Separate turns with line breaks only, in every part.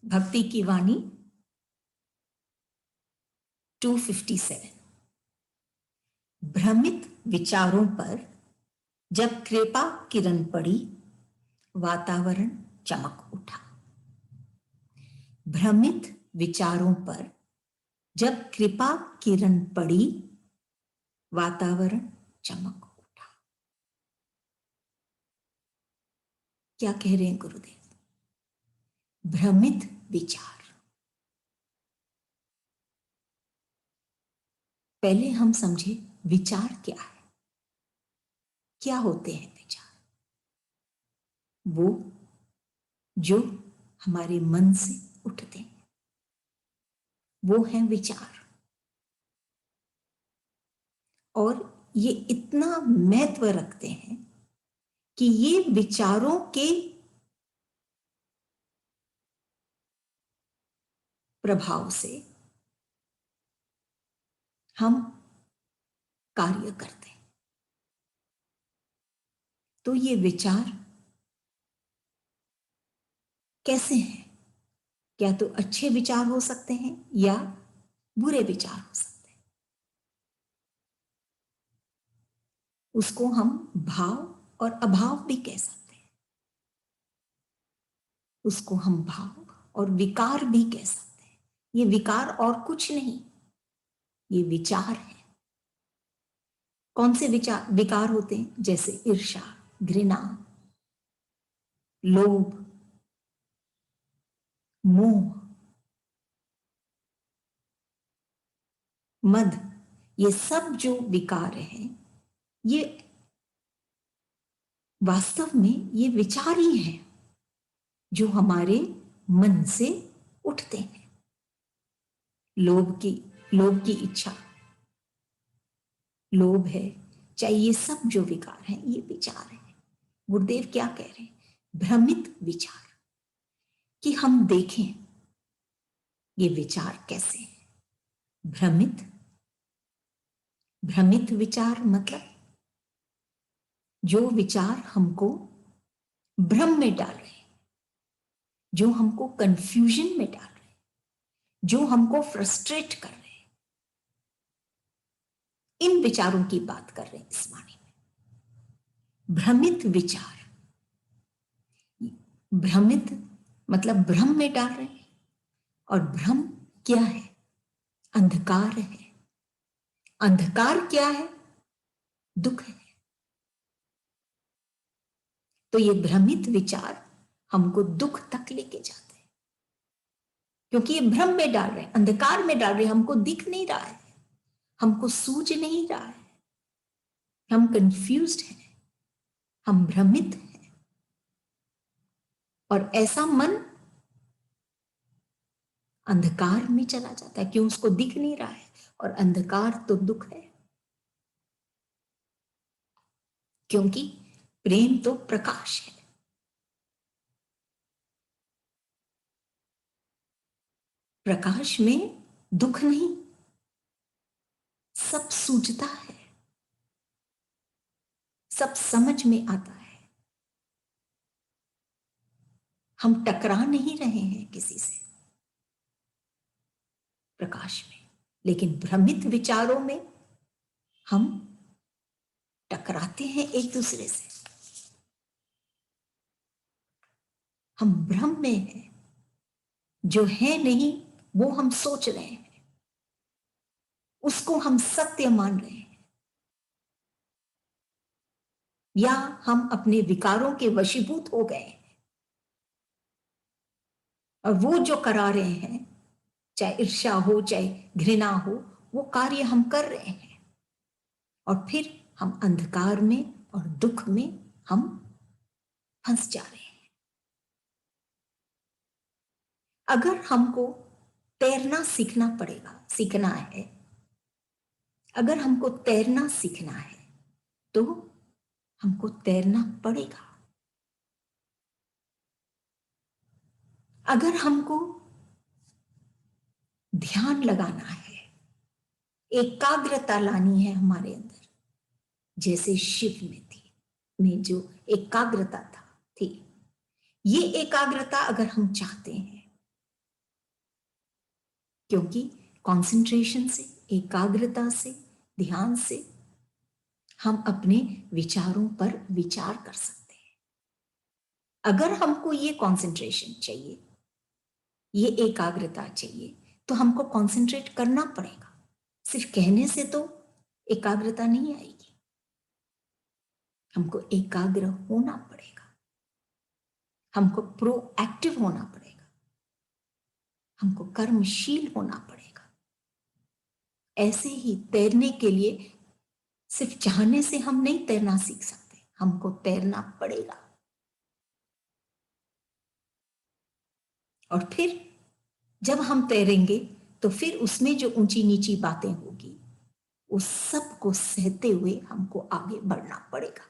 भक्ति की वाणी 257। भ्रमित विचारों पर जब कृपा किरण पड़ी, वातावरण चमक उठा। भ्रमित विचारों पर जब कृपा किरण पड़ी, वातावरण चमक उठा। क्या कह रहे हैं गुरुदेव? भ्रमित विचार। पहले हम समझे विचार क्या है, क्या होते हैं विचार। वो जो हमारे मन से उठते हैं, वो हैं विचार। और ये इतना महत्व रखते हैं कि ये विचारों के प्रभाव से हम कार्य करते हैं। तो ये विचार कैसे हैं? क्या तो अच्छे विचार हो सकते हैं या बुरे विचार हो सकते हैं। उसको हम भाव और अभाव भी कह सकते हैं। उसको हम भाव और विकार भी कह सकते हैं। ये विकार और कुछ नहीं, ये विचार है। कौन से विकार होते हैं? जैसे ईर्ष्या, घृणा, लोभ, मोह, मद। ये सब जो विकार हैं, ये वास्तव में ये विचार ही हैं जो हमारे मन से उठते हैं। लोभ की इच्छा, लोभ है, चाहे ये सब जो विकार हैं, ये विचार है। गुरुदेव क्या कह रहे हैं? भ्रमित विचार। कि हम देखें ये विचार कैसे हैं। भ्रमित विचार मतलब जो विचार हमको भ्रम में डाल रहे हैं, जो हमको कंफ्यूजन में डाल रहे हैं, जो हमको फ्रस्ट्रेट कर रहे हैं, इन विचारों की बात कर रहे हैं इस वाणी में। भ्रमित विचार, भ्रमित मतलब भ्रम में डाल रहे हैं। और भ्रम क्या है? अंधकार है। अंधकार क्या है? दुख है। तो ये भ्रमित विचार हमको दुख तक लेके जाते हैं, क्योंकि ये भ्रम में डाल रहे हैं, अंधकार में डाल रहे हैं। हमको दिख नहीं रहा है, हमको सूझ नहीं रहा है, हम कंफ्यूज्ड हैं, हम भ्रमित हैं। और ऐसा मन अंधकार में चला जाता है, क्यों? उसको दिख नहीं रहा है। और अंधकार तो दुख है, क्योंकि प्रेम तो प्रकाश है। प्रकाश में दुख नहीं, सब सूझता है, सब समझ में आता है। हम टकरा नहीं रहे हैं किसी से प्रकाश में, लेकिन भ्रमित विचारों में हम टकराते हैं एक दूसरे से। हम भ्रम में हैं, जो है नहीं वो हम सोच रहे हैं, उसको हम सत्य मान रहे हैं, या हम अपने विकारों के वशीभूत हो गए हैं। और वो जो करा रहे हैं, चाहे ईर्ष्या हो चाहे घृणा हो, वो कार्य हम कर रहे हैं। और फिर हम अंधकार में और दुख में हम फंस जा रहे हैं। अगर हमको तैरना सीखना है, अगर हमको तैरना सीखना है तो हमको तैरना पड़ेगा। अगर हमको ध्यान लगाना है, एकाग्रता लानी है हमारे अंदर, जैसे शिव में जो एकाग्रता थी, ये एकाग्रता अगर हम चाहते हैं क्योंकि कंसंट्रेशन से, एकाग्रता से, ध्यान से हम अपने विचारों पर विचार कर सकते हैं। अगर हमको ये कंसंट्रेशन चाहिए, ये एकाग्रता चाहिए, तो हमको कंसंट्रेट करना पड़ेगा। सिर्फ कहने से तो एकाग्रता नहीं आएगी, हमको एकाग्र होना पड़ेगा, हमको प्रोएक्टिव होना पड़ेगा, हमको कर्मशील होना पड़ेगा। ऐसे ही तैरने के लिए सिर्फ चाहने से हम नहीं तैरना सीख सकते, हमको तैरना पड़ेगा। और फिर जब हम तैरेंगे तो फिर उसमें जो ऊंची नीची बातें होगी उस सब को सहते हुए हमको आगे बढ़ना पड़ेगा।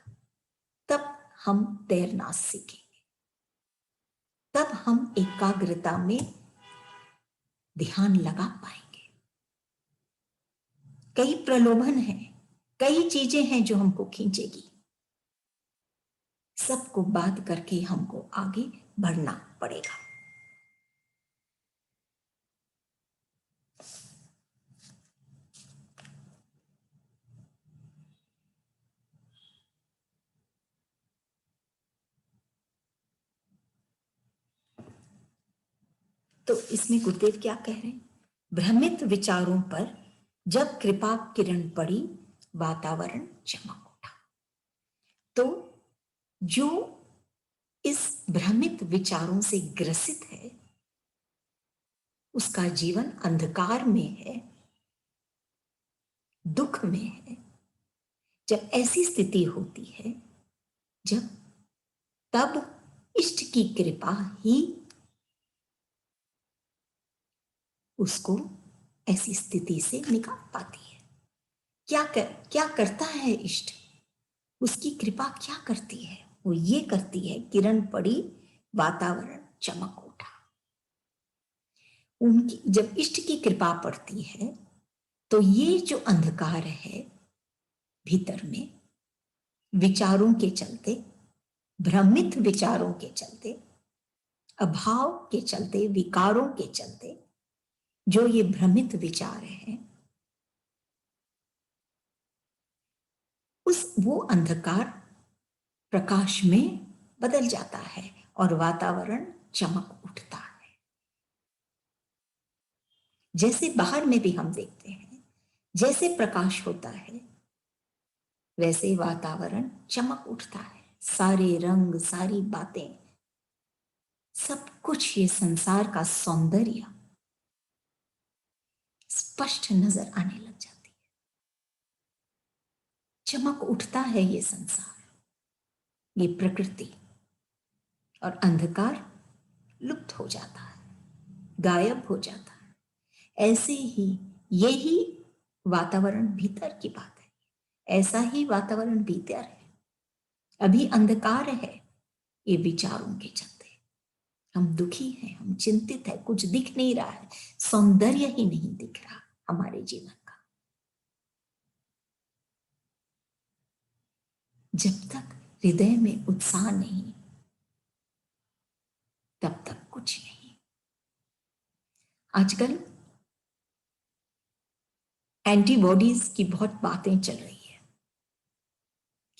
तब हम तैरना सीखेंगे, तब हम एकाग्रता में ध्यान लगा पाएंगे। कई प्रलोभन हैं, कई चीजें हैं जो हमको खींचेगी, सबको बात करके हमको आगे बढ़ना पड़ेगा। तो इसमें गुरुदेव क्या कह रहे हैं? भ्रमित विचारों पर जब कृपा किरण पड़ी, वातावरण चमक उठा। तो जो इस भ्रमित विचारों से ग्रसित है, उसका जीवन अंधकार में है, दुख में है। जब ऐसी स्थिति होती है, जब तब इष्ट की कृपा ही उसको ऐसी स्थिति से निकाल पाती है। क्या करता है इष्ट? उसकी कृपा क्या करती है? वो ये करती है, किरण पड़ी, वातावरण चमक उठा। उनकी जब इष्ट की कृपा पड़ती है तो ये जो अंधकार है भीतर में, विचारों के चलते, भ्रमित विचारों के चलते, अभाव के चलते, विकारों के चलते, जो ये भ्रमित विचार है, वो अंधकार प्रकाश में बदल जाता है और वातावरण चमक उठता है। जैसे बाहर में भी हम देखते हैं, जैसे प्रकाश होता है वैसे वातावरण चमक उठता है। सारे रंग, सारी बातें, सब कुछ, ये संसार का सौंदर्य स्पष्ट नजर आने लग जाती है। चमक उठता है ये संसार, ये प्रकृति, और अंधकार लुप्त हो जाता है, गायब हो जाता है। ऐसे ही यही वातावरण भीतर की बात है, ऐसा ही वातावरण भीतर है। अभी अंधकार है ये विचारों के चलते, हम दुखी हैं, हम चिंतित हैं, कुछ दिख नहीं रहा है, सौंदर्य ही नहीं दिख रहा हमारे जीवन का। जब तक हृदय में उत्साह नहीं, तब तक कुछ नहीं। आजकल एंटीबॉडीज की बहुत बातें चल रही है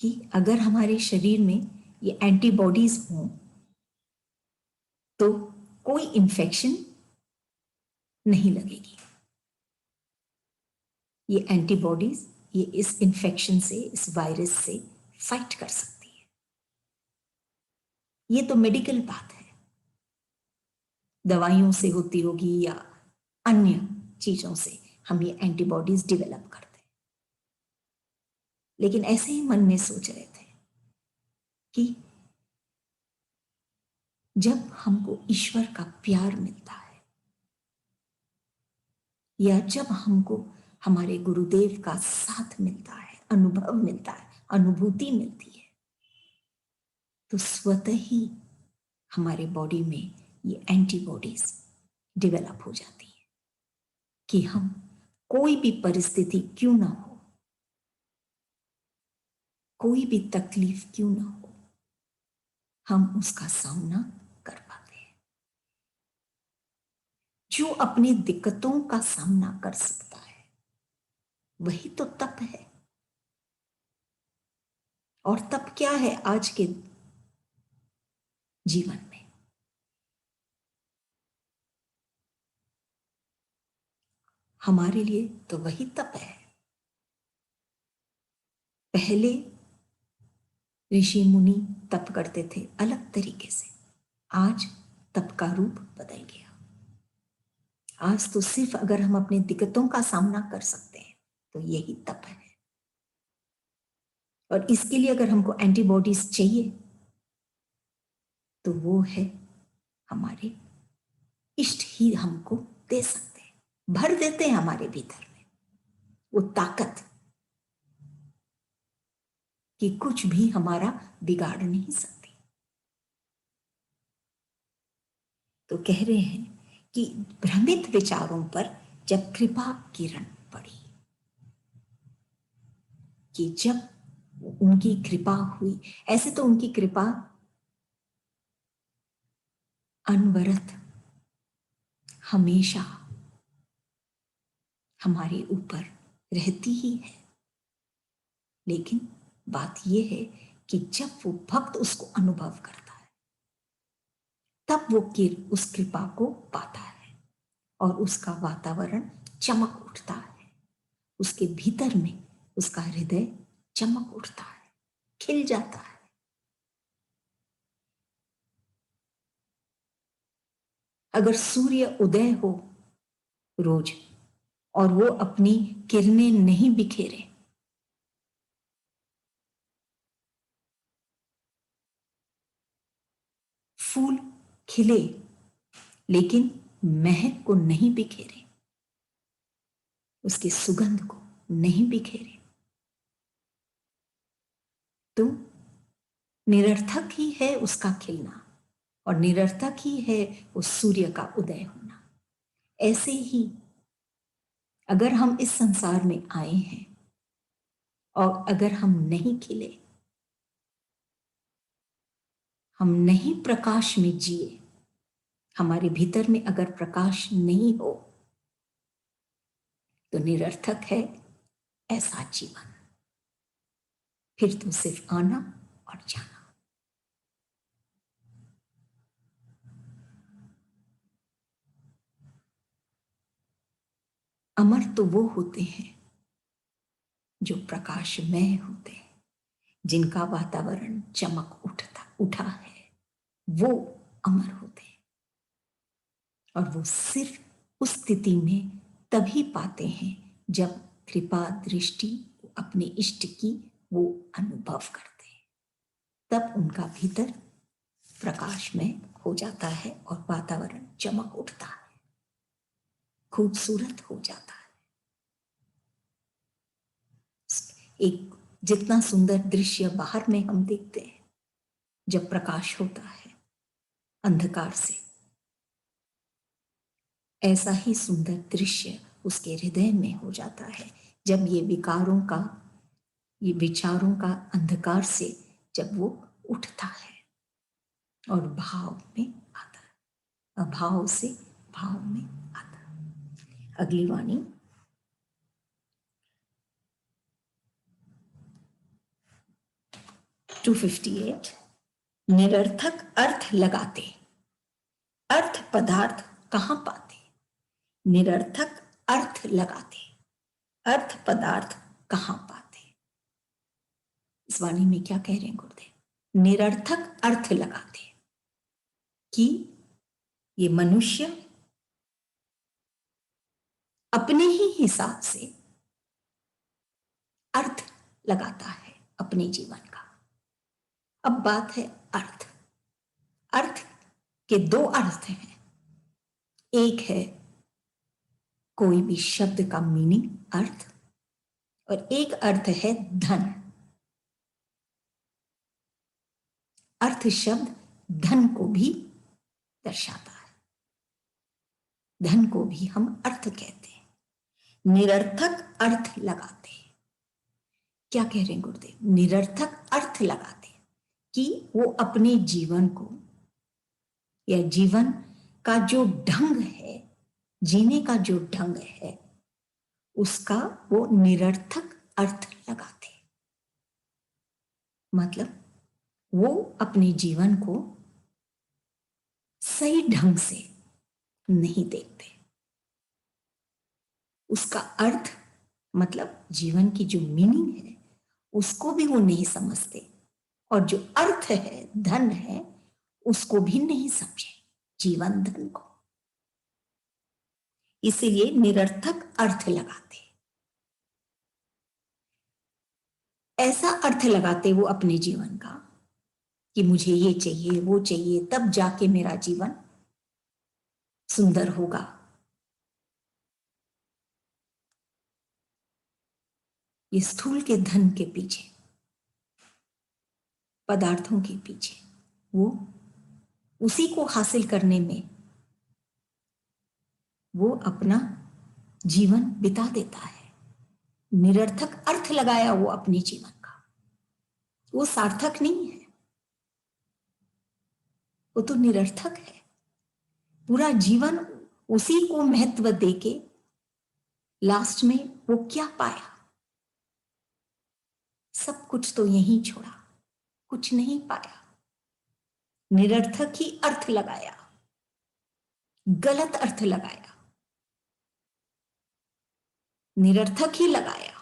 कि अगर हमारे शरीर में ये एंटीबॉडीज हों तो कोई इंफेक्शन नहीं लगेगी। ये एंटीबॉडीज ये इस इंफेक्शन से, इस वायरस से फाइट कर सकती है। ये तो मेडिकल बात है, दवाइयों से होती होगी या अन्य चीजों से हम ये एंटीबॉडीज डेवलप करते हैं। लेकिन ऐसे ही मन में सोच रहे थे कि जब हमको ईश्वर का प्यार मिलता है या जब हमको हमारे गुरुदेव का साथ मिलता है, अनुभव मिलता है, अनुभूति मिलती है, तो स्वतः ही हमारे बॉडी में ये एंटीबॉडीज डेवलप हो जाती है कि हम कोई भी परिस्थिति क्यों ना हो, कोई भी तकलीफ क्यों ना हो, हम उसका सामना कर पाते हैं। जो अपनी दिक्कतों का सामना कर सकता है, वही तो तप है। और तप क्या है आज के जीवन में? हमारे लिए तो वही तप है। पहले ऋषि मुनि तप करते थे अलग तरीके से, आज तप का रूप बदल गया। आज तो सिर्फ अगर हम अपनी दिक्कतों का सामना कर सकते हैं तो यही तप है। और इसके लिए अगर हमको एंटीबॉडीज चाहिए तो वो है हमारे इष्ट ही हमको दे सकते हैं, भर देते हैं हमारे भीतर में वो ताकत कि कुछ भी हमारा बिगाड़ नहीं सकती। तो कह रहे हैं कि भ्रमित विचारों पर जब कृपा किरण पड़ी, कि जब उनकी कृपा हुई, ऐसे तो उनकी कृपा अनवरत हमेशा हमारे ऊपर रहती ही है, लेकिन बात यह है कि जब वो भक्त उसको अनुभव करता है तब वो उस कृपा को पाता है और उसका वातावरण चमक उठता है, उसके भीतर में उसका हृदय चमक उठता है, खिल जाता है। अगर सूर्य उदय हो रोज और वो अपनी किरणें नहीं बिखेरे, फूल खिले लेकिन महक को नहीं बिखेरे, उसकी सुगंध को नहीं बिखेरे, तो निरर्थक ही है उसका खिलना और निरर्थक ही है उस सूर्य का उदय होना। ऐसे ही अगर हम इस संसार में आए हैं और अगर हम नहीं खिले, हम नहीं प्रकाश में जिए, हमारे भीतर में अगर प्रकाश नहीं हो तो निरर्थक है ऐसा जीवन। फिर तो सिर्फ आना और जाना। अमर तो वो होते हैं जो प्रकाशमय होते हैं, जिनका वातावरण चमक उठा है, वो अमर होते हैं। और वो सिर्फ उस स्थिति में तभी पाते हैं जब कृपा दृष्टि अपने इष्ट की वो अनुभव करते हैं, तब उनका भीतर प्रकाशमय हो जाता है और वातावरण चमक उठता है, खूबसूरत हो जाता है। एक जितना सुंदर दृश्य बाहर में हम देखते हैं जब प्रकाश होता है अंधकार से, ऐसा ही सुंदर दृश्य उसके हृदय में हो जाता है जब ये विकारों का, ये विचारों का अंधकार से जब वो उठता है और भाव में आता है, अभाव से भाव में आता है। अगली वाणी, टू 258। निरर्थक अर्थ लगाते, अर्थ पदार्थ कहां पाते? निरर्थक अर्थ लगाते, अर्थ पदार्थ कहां पाते? इस वाणी में क्या कह रहे हैं गुरुदेव? निरर्थक अर्थ लगाते कि ये मनुष्य अपने ही हिसाब से अर्थ लगाता है अपने जीवन का। अब बात है अर्थ, अर्थ के दो अर्थ हैं। एक है कोई भी शब्द का मीनिंग अर्थ, और एक अर्थ है धन। अर्थ शब्द धन को भी दर्शाता है, धन को भी हम अर्थ कहते हैं। निरर्थक अर्थ लगाते हैं, क्या कह रहे हैं गुरुदेव? निरर्थक अर्थ लगाते हैं कि वो अपने जीवन को या जीवन का जो ढंग है जीने का जो ढंग है उसका वो निरर्थक अर्थ लगाते, मतलब वो अपने जीवन को सही ढंग से नहीं देखते। उसका अर्थ मतलब जीवन की जो मीनिंग है उसको भी वो नहीं समझते, और जो अर्थ है, धन है, उसको भी नहीं समझे, जीवन धन को। इसीलिए निरर्थक अर्थ लगाते, ऐसा अर्थ लगाते वो अपने जीवन का कि मुझे ये चाहिए वो चाहिए, तब जाके मेरा जीवन सुंदर होगा। ये स्थूल के धन के पीछे, पदार्थों के पीछे, वो उसी को हासिल करने में वो अपना जीवन बिता देता है। निरर्थक अर्थ लगाया वो अपने जीवन का, वो सार्थक नहीं है, वो तो निरर्थक है। पूरा जीवन उसी को महत्व देके लास्ट में वो क्या पाया? सब कुछ तो यहीं छोड़ा, कुछ नहीं पाया। निरर्थक ही अर्थ लगाया, गलत अर्थ लगाया, निरर्थक ही लगाया,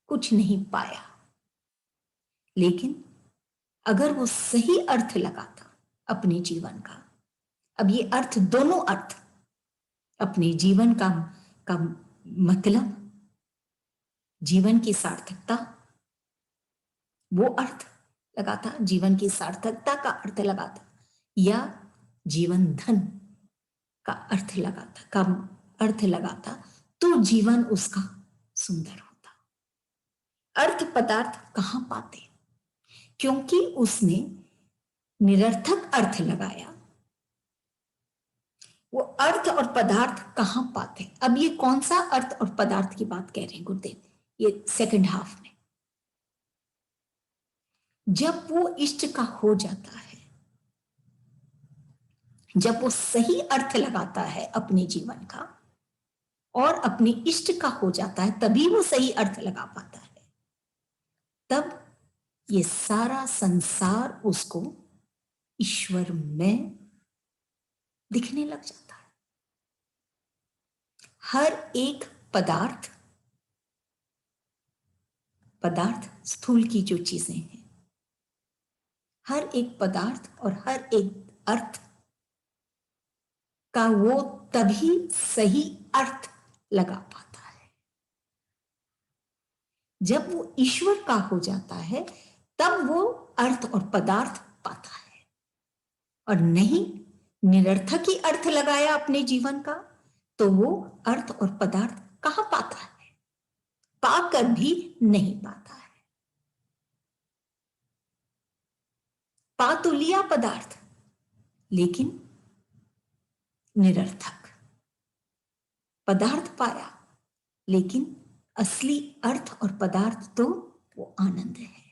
कुछ नहीं पाया। लेकिन अगर वो सही अर्थ लगाता अपने जीवन का, अब ये अर्थ, दोनों अर्थ, अपने जीवन का मतलब, जीवन की सार्थकता, वो अर्थ लगाता, जीवन की सार्थकता का अर्थ लगाता, या जीवन धन का अर्थ लगाता, का अर्थ लगाता, तो जीवन उसका सुंदर होता। अर्थ पदार्थ कहां पाते? क्योंकि उसने निरर्थक अर्थ लगाया। वो अर्थ और पदार्थ कहां पाते? अब ये कौन सा अर्थ और पदार्थ की बात कह रहे हैं गुरुदेव? ये सेकंड हाफ में, जब वो इष्ट का हो जाता है, जब वो सही अर्थ लगाता है अपने जीवन का और अपने इष्ट का हो जाता है, तभी वो सही अर्थ लगा पाता है। तब ये सारा संसार उसको ईश्वर में दिखने लग जाता है। हर एक पदार्थ, पदार्थ स्थूल की जो चीजें हैं, हर एक पदार्थ और हर एक अर्थ का वो तभी सही अर्थ लगा पाता है जब वो ईश्वर का हो जाता है, तब वो अर्थ और पदार्थ पाता है। और नहीं, निरर्थक ही अर्थ लगाया अपने जीवन का, तो वो अर्थ और पदार्थ कहां पाता है? पाकर भी नहीं पाता है। पा तो लिया पदार्थ, लेकिन निरर्थक। पदार्थ पाया, लेकिन असली अर्थ और पदार्थ तो वो आनंद है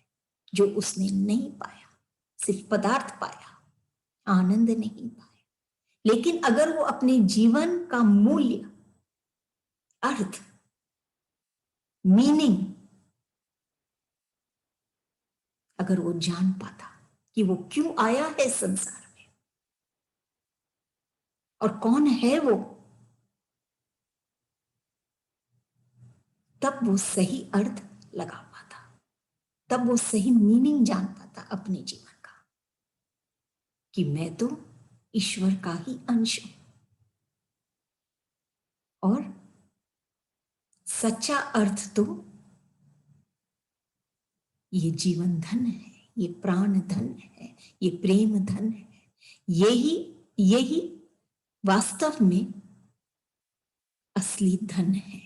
जो उसने नहीं पाया। सिर्फ पदार्थ पाया, आनंद नहीं पाया। लेकिन अगर वो अपने जीवन का मूल्य, अर्थ, मीनिंग अगर वो जान पाता कि वो क्यों आया है संसार में और कौन है वो, तब वो सही अर्थ लगा पाता, तब वो सही मीनिंग जान पाता अपने जीवन का, कि मैं तो ईश्वर का ही अंश हूं और सच्चा अर्थ तो ये जीवन धन है, ये प्राण धन है, ये प्रेम धन है। यही यही वास्तव में असली धन है।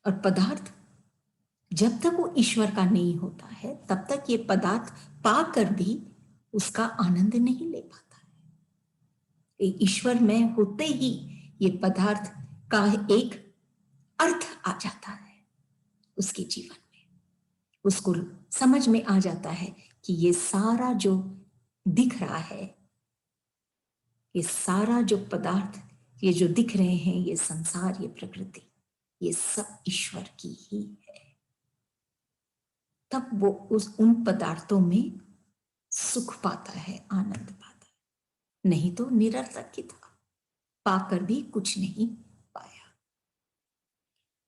और पदार्थ जब तक वो ईश्वर का नहीं होता है, तब तक ये पदार्थ पाकर भी उसका आनंद नहीं ले पाता है। ईश्वर में होते ही ये पदार्थ का एक अर्थ आ जाता है उसके जीवन में, उसको समझ में आ जाता है कि ये सारा जो दिख रहा है, ये सारा जो पदार्थ, ये जो दिख रहे हैं, ये संसार, ये प्रकृति, ये सब ईश्वर की ही है। तब वो उन पदार्थों में सुख पाता है, आनंद पाता है। नहीं तो निरर्थक ही था, पाकर भी कुछ नहीं पाया।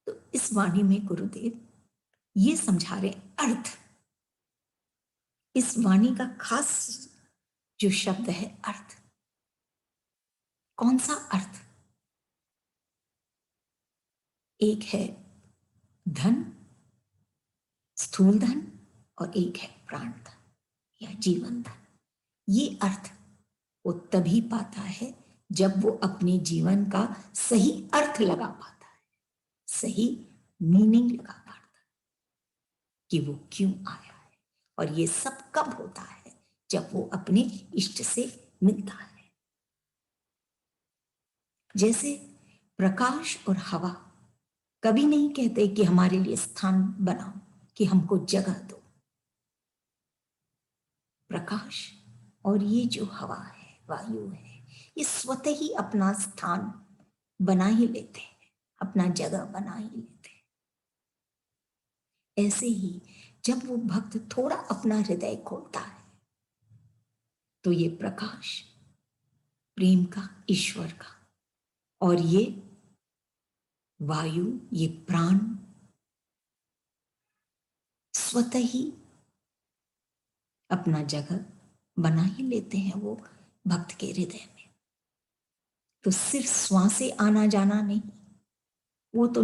तो इस वाणी में गुरुदेव ये समझा रहे अर्थ। इस वाणी का खास जो शब्द है अर्थ। कौन सा अर्थ? एक है धन, स्थूल धन, और एक है प्राण धन या जीवन धन। ये अर्थ वो तभी पाता है जब वो अपने जीवन का सही अर्थ लगा पाता है, सही मीनिंग लगा पाता है कि वो क्यों आया है। और ये सब कब होता है? जब वो अपने इष्ट से मिलता है। जैसे प्रकाश और हवा कभी नहीं कहते कि हमारे लिए स्थान बनाओ, कि हमको जगह दो। प्रकाश और ये जो हवा है, वायु है, ये स्वतः ही अपना स्थान बना ही लेते हैं, अपना जगह बना ही लेते हैं। ऐसे ही जब वो भक्त थोड़ा अपना हृदय खोलता है तो ये प्रकाश प्रेम का, ईश्वर का, और ये वायु, ये प्राण स्वतः ही अपना जगह बना ही लेते हैं वो भक्त के हृदय में। तो सिर्फ श्वासें आना जाना नहीं, वो तो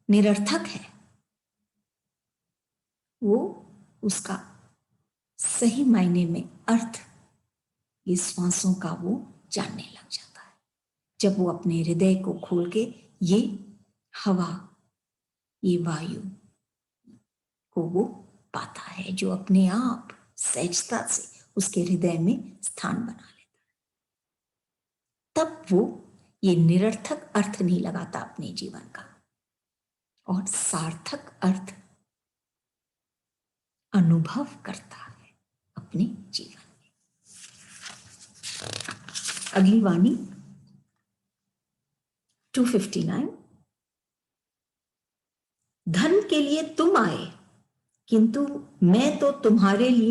निरर्थक है। वो उसका सही मायने में अर्थ ये श्वासों का वो जानने लग जाता है जब वो अपने हृदय को खोल के ये हवा, ये वायु को वो पाता है, जो अपने आप सहजता से उसके हृदय में स्थान बना लेता है। तब वो ये निरर्थक अर्थ नहीं लगाता अपने जीवन का, और सार्थक अर्थ अनुभव करता है अपने जीवन में। अगली वाणी 259। धन के लिए तुम आए, किंतु मैं तो तुम्हारे ही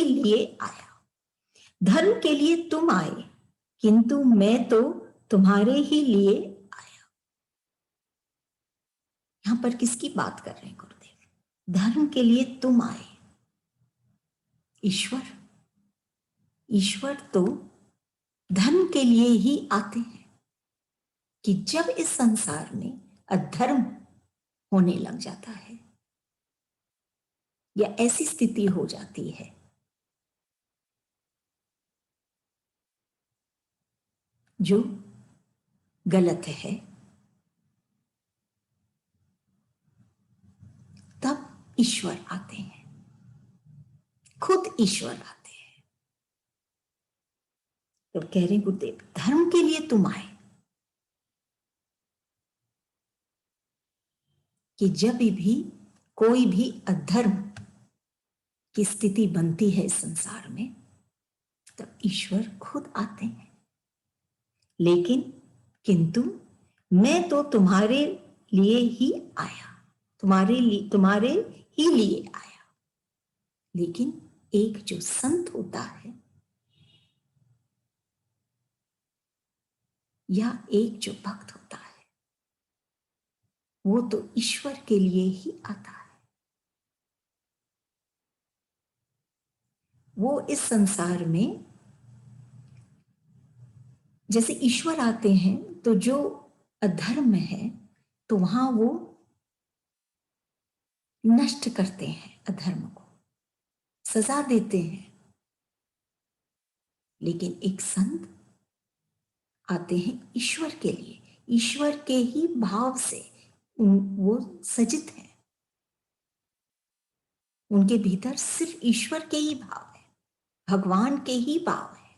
लिए आया। धन के लिए तुम आए, किंतु मैं तो तुम्हारे ही लिए आया। यहां पर किसकी बात कर रहे हैं गुरुदेव? धर्म के लिए तुम आए। ईश्वर तो धर्म के लिए ही आते हैं कि जब इस संसार में अधर्म होने लग जाता है या ऐसी स्थिति हो जाती है जो गलत है, तब ईश्वर आते हैं, खुद ईश्वर आते हैं। तो कह रहे गुरुदेव धर्म के लिए तुम आए कि जब भी कोई भी अधर्म की स्थिति बनती है इस संसार में, तब ईश्वर खुद आते हैं। लेकिन किंतु मैं तो तुम्हारे लिए ही आया, तुम्हारे ही लिए आया। लेकिन एक जो संत होता है या एक जो भक्त होता है, वो तो ईश्वर के लिए ही आता है। वो इस संसार में जैसे ईश्वर आते हैं तो जो अधर्म है तो वहां वो नष्ट करते हैं, अधर्म को सजा देते हैं। लेकिन एक संत आते हैं ईश्वर के लिए, ईश्वर के ही भाव से वो सजित हैं। उनके भीतर सिर्फ ईश्वर के ही भाव है, भगवान के ही भाव है।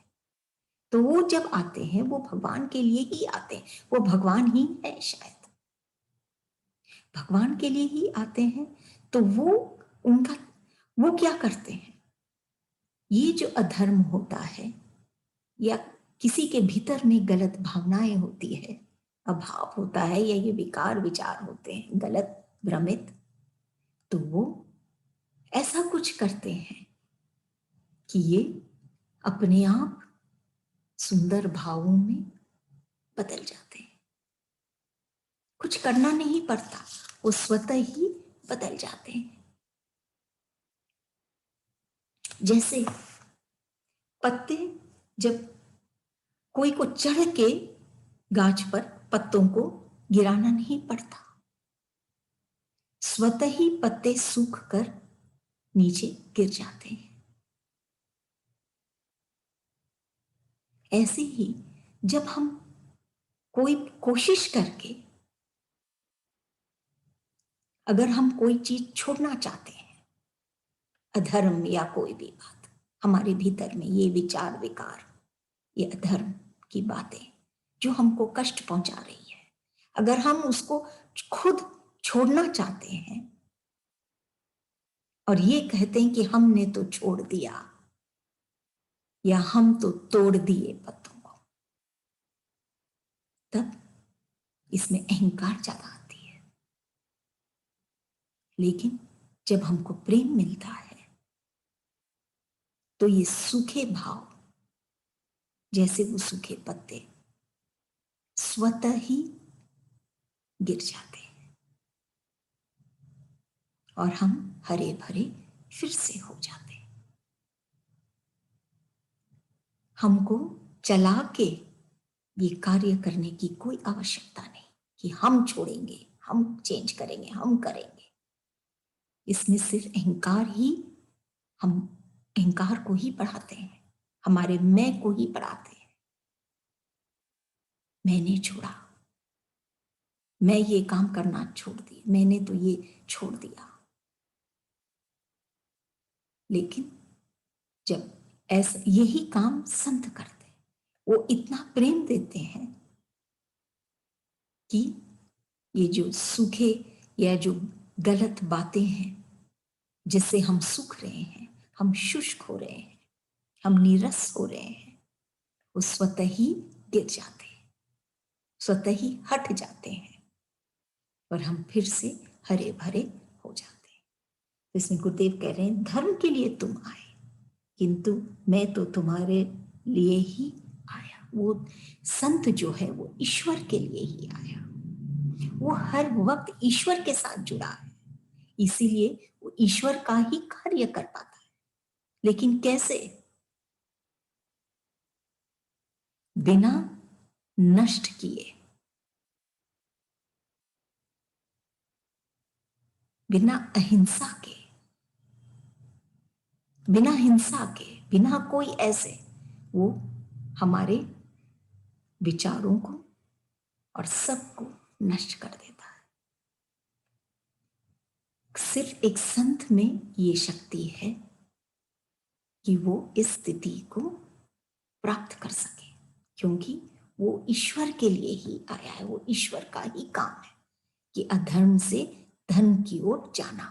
तो वो जब आते हैं वो भगवान के लिए ही आते हैं, वो भगवान ही है, शायद भगवान के लिए ही आते हैं। तो वो क्या करते हैं? ये जो अधर्म होता है या किसी के भीतर में गलत भावनाएं होती है, अभाव होता है, या ये विकार विचार होते हैं गलत भ्रमित, तो वो ऐसा कुछ करते हैं कि ये अपने आप सुंदर भावों में बदल जाते हैं। कुछ करना नहीं पड़ता, वो स्वतः ही बदल जाते हैं। जैसे पत्ते, जब कोई को चढ़ के गाछ पर पत्तों को गिराना नहीं पड़ता, स्वतः ही पत्ते सूख कर नीचे गिर जाते हैं। ऐसे ही जब हम कोई कोशिश करके, अगर हम कोई चीज छोड़ना चाहते हैं, अधर्म या कोई भी बात हमारे भीतर में, ये विचार विकार, ये अधर्म की बातें जो हमको कष्ट पहुंचा रही है, अगर हम उसको खुद छोड़ना चाहते हैं और ये कहते हैं कि हमने तो छोड़ दिया या हम तो तोड़ दिए पत्तों को, तब इसमें अहंकार ज्यादा आती है। लेकिन जब हमको प्रेम मिलता है तो ये सूखे भाव, जैसे वो सूखे पत्ते स्वतः ही गिर जाते हैं और हम हरे भरे फिर से हो जाते हैं। हमको चला के ये कार्य करने की कोई आवश्यकता नहीं कि हम छोड़ेंगे, हम चेंज करेंगे, हम करेंगे। इसमें सिर्फ अहंकार ही, हम अहंकार को ही बढ़ाते हैं, हमारे मैं को ही बढ़ाते हैं। मैंने छोड़ा, मैं ये काम करना छोड़ दिया, मैंने तो ये छोड़ दिया। लेकिन जब ऐसा यही काम संत करते हैं, वो इतना प्रेम देते हैं कि ये जो सूखे या जो गलत बातें हैं जिससे हम सूख रहे हैं, हम शुष्क हो रहे हैं, हम नीरस हो रहे हैं, वो स्वतः ही गिर जाते हैं, स्वतः ही हट जाते हैं और हम फिर से हरे भरे हो जाते हैं। तो इसमें गुरुदेव कह रहे हैं, धर्म के लिए तुम आए किंतु मैं तो तुम्हारे लिए ही आया। वो संत जो है वो ईश्वर के लिए ही आया, वो हर वक्त ईश्वर के साथ जुड़ा है, इसीलिए वो ईश्वर का ही कार्य कर पाता है। लेकिन कैसे? बिना नष्ट किए, बिना अहिंसा के, बिना हिंसा के, बिना कोई ऐसे, वो हमारे विचारों को और सबको नष्ट कर देता है। सिर्फ एक संत में ये शक्ति है कि वो इस स्थिति को प्राप्त कर सके, क्योंकि वो ईश्वर के लिए ही आया है, वो ईश्वर का ही काम है कि अधर्म से धर्म की ओर जाना।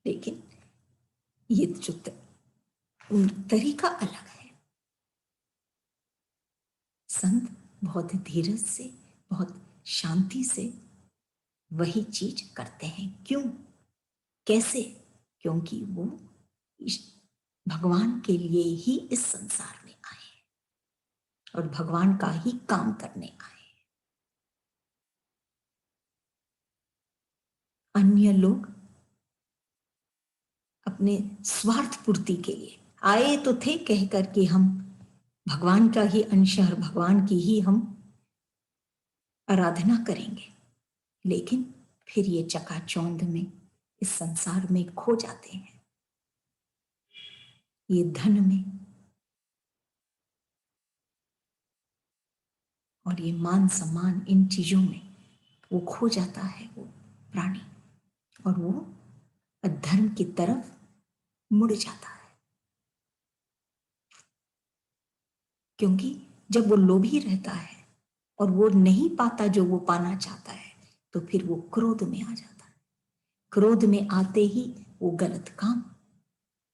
लेकिन ये जो तरीका अलग है। संत बहुत धीरज से, बहुत शांति से वही चीज करते हैं। क्यों? कैसे? क्योंकि वो भगवान के लिए ही इस संसार में आए हैं और भगवान का ही काम करने आए हैं। अन्य लोग अपने स्वार्थ पूर्ति के लिए आए तो थे, कहकर कि हम भगवान का ही अंश और भगवान की ही हम आराधना करेंगे, लेकिन फिर ये चकाचौंध में इस संसार में खो जाते हैं, ये धन में और ये मान सम्मान, इन चीजों में वो खो जाता है वो प्राणी, और वो अधर्म की तरफ मुड़ जाता है। क्योंकि जब वो लोभी रहता है और वो नहीं पाता जो वो पाना चाहता है, तो फिर वो क्रोध में आ जाता है। क्रोध में आते ही वो गलत काम,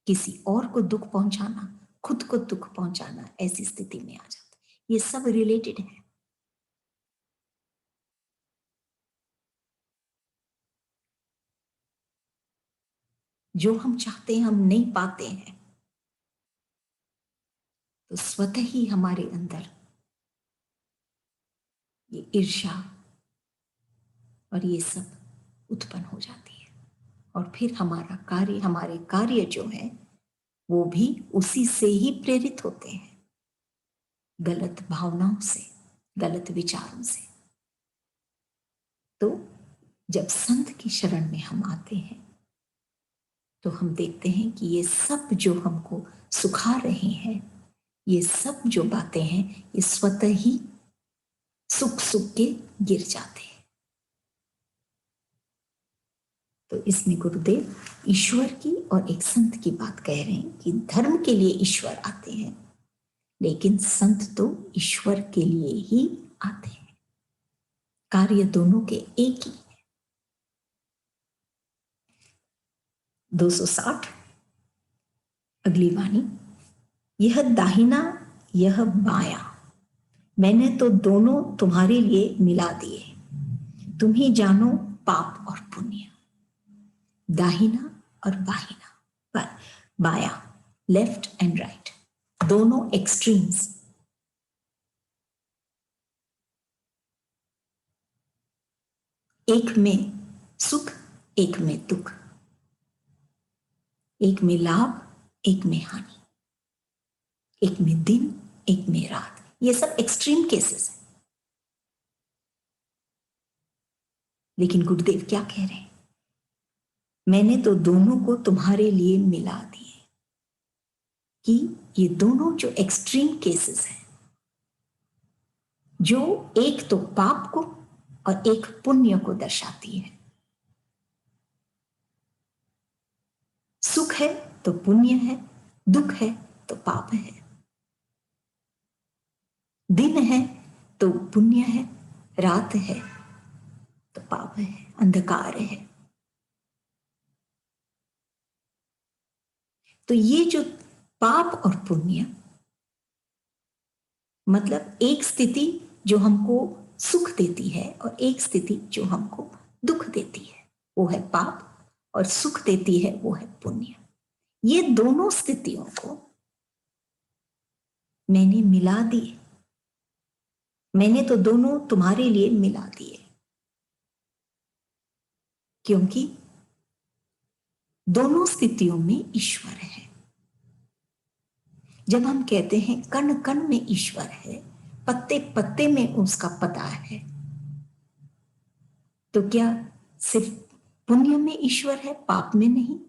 किसी और को दुख पहुंचाना, खुद को दुख पहुंचाना, ऐसी स्थिति में आ जाता है। ये सब रिलेटेड है। जो हम चाहते हैं हम नहीं पाते हैं, तो स्वतः ही हमारे अंदर ये ईर्ष्या और ये सब उत्पन्न हो जाती है। और फिर हमारे कार्य जो है वो भी उसी से ही प्रेरित होते हैं, गलत भावनाओं से, गलत विचारों से। तो जब संत की शरण में हम आते हैं तो हम देखते हैं कि ये सब जो हमको सुखा रहे हैं, ये सब जो बातें हैं, ये स्वतः ही सुख सुख के गिर जाते हैं। तो इसमें गुरुदेव ईश्वर की और एक संत की बात कह रहे हैं कि धर्म के लिए ईश्वर आते हैं, लेकिन संत तो ईश्वर के लिए ही आते हैं। कार्य दोनों के एक ही है। 260 अगली वाणी, यह दाहिना यह बायां, मैंने तो दोनों तुम्हारे लिए मिला दिए, तुम ही जानो पाप और पुण्य। दाहिना और बाहिना, बाया, लेफ्ट एंड राइट, दोनों एक्सट्रीम्स। एक में सुख, एक में दुख, एक में लाभ, एक में हानि, एक में दिन, एक में रात। ये सब एक्सट्रीम केसेस हैं। लेकिन गुरुदेव क्या कह रहे हैं? मैंने तो दोनों को तुम्हारे लिए मिला दिए, कि ये दोनों जो एक्सट्रीम केसेस हैं, जो एक तो पाप को और एक पुण्य को दर्शाती है। सुख है तो पुण्य है, दुख है तो पाप है, दिन है तो पुण्य है, रात है तो पाप है, अंधकार है। तो ये जो पाप और पुण्य, मतलब एक स्थिति जो हमको सुख देती है और एक स्थिति जो हमको दुख देती है, वो है पाप, और सुख देती है वो है पुण्य। ये दोनों स्थितियों को मैंने मिला दिए, मैंने तो दोनों तुम्हारे लिए मिला दिए, क्योंकि दोनों स्थितियों में ईश्वर है। जब हम कहते हैं कण कण में ईश्वर है, पत्ते पत्ते में उसका पता है, तो क्या सिर्फ पुण्य में ईश्वर है, पाप में नहीं?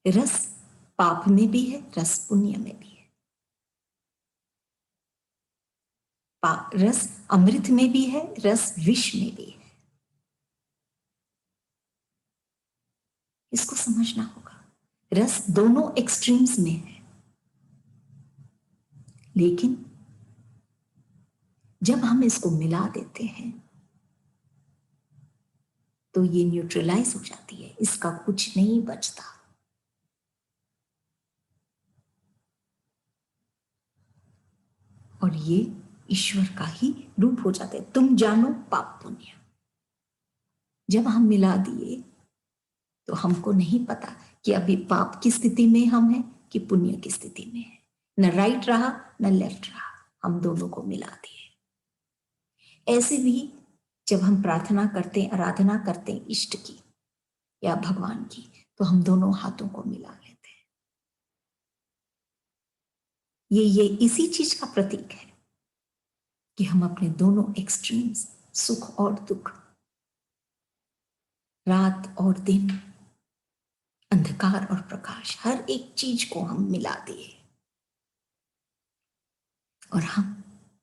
रस पाप में भी है, रस पुण्य में भी है। रस अमृत में भी है, रस विष में भी है। इसको समझना होगा। रस दोनों एक्सट्रीम्स में है, लेकिन जब हम इसको मिला देते हैं तो ये न्यूट्रलाइज हो जाती है, इसका कुछ नहीं बचता। और ये ईश्वर का ही रूप हो जाता है। तुम जानो पाप पुण्य। जब हम मिला दिए तो हमको नहीं पता कि अभी पाप की स्थिति में हम हैं कि पुण्य की स्थिति में है। न राइट रहा न लेफ्ट रहा, हम दोनों को मिला दिए। ऐसे भी जब हम प्रार्थना करते हैं, आराधना करते हैं इष्ट की या भगवान की, तो हम दोनों हाथों को मिला लेते हैं। ये इसी चीज का प्रतीक है कि हम अपने दोनों एक्सट्रीम्स, सुख और दुख, रात और दिन, अंधकार और प्रकाश, हर एक चीज को हम मिला दिए और हम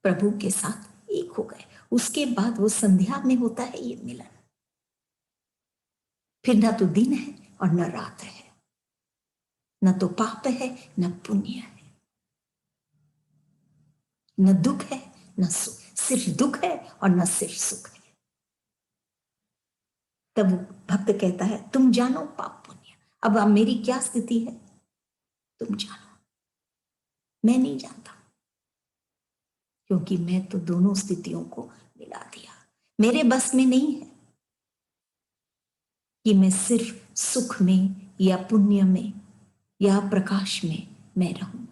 प्रभु के साथ एक हो गए। उसके बाद वो संध्या में होता है ये मिलन। फिर ना तो दिन है और न रात है, न तो पाप है न पुण्य है, न दुख है न सुख, सिर्फ दुख है और न सिर्फ सुख है। तब वो भक्त कहता है तुम जानो पाप पुण्य। अब मेरी क्या स्थिति है तुम जानो, मैं नहीं जानता, क्योंकि मैं तो दोनों स्थितियों को मिला दिया। मेरे बस में नहीं है कि मैं सिर्फ सुख में या पुण्य में या प्रकाश में मैं रहूं।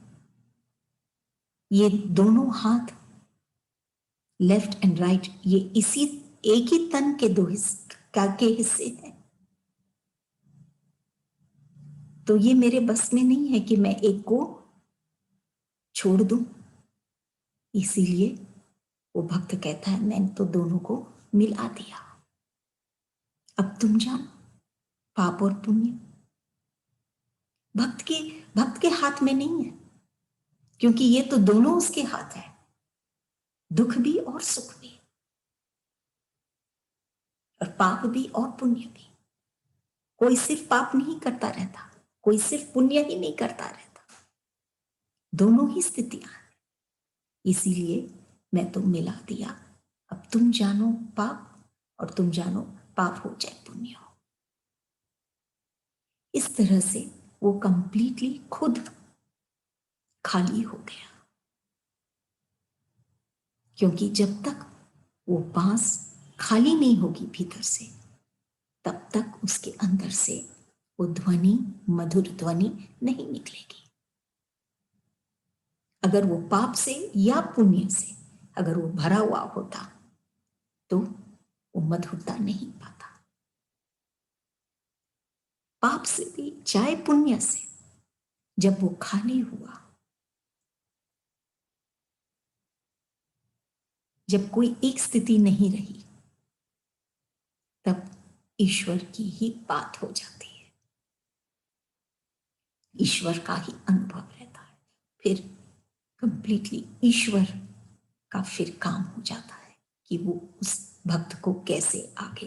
ये दोनों हाथ, लेफ्ट एंड राइट, ये इसी एक ही तन के दो के हिस्से हैं। तो ये मेरे बस में नहीं है कि मैं एक को छोड़ दूं। इसीलिए वो भक्त कहता है मैंने तो दोनों को मिला दिया। अब तुम जानो पाप और पुण्य। भक्त के हाथ में नहीं है, क्योंकि ये तो दोनों उसके हाथ है, दुख भी और सुख भी, और पाप भी और पुण्य भी। कोई सिर्फ पाप नहीं करता रहता, कोई सिर्फ पुण्य ही नहीं करता रहता, दोनों ही स्थितियां हैं। इसीलिए मैं तो मिला दिया। अब तुम जानो पाप और तुम जानो पाप हो चाहे पुण्य हो। इस तरह से वो कंप्लीटली खुद खाली हो गया, क्योंकि जब तक वो बांस खाली नहीं होगी भीतर से, तब तक उसके अंदर से वो ध्वनि, मधुर ध्वनि नहीं निकलेगी। अगर वो पाप से या पुण्य से अगर वो भरा हुआ होता तो वो मधुरता नहीं पाता। पाप से भी चाहे पुण्य से जब वो खाली हुआ, जब कोई एक स्थिति नहीं रही, तब ईश्वर की ही बात हो जाती है, ईश्वर का ही अनुभव रहता है। फिर कंप्लीटली ईश्वर का फिर काम हो जाता है कि वो उस भक्त को कैसे आगे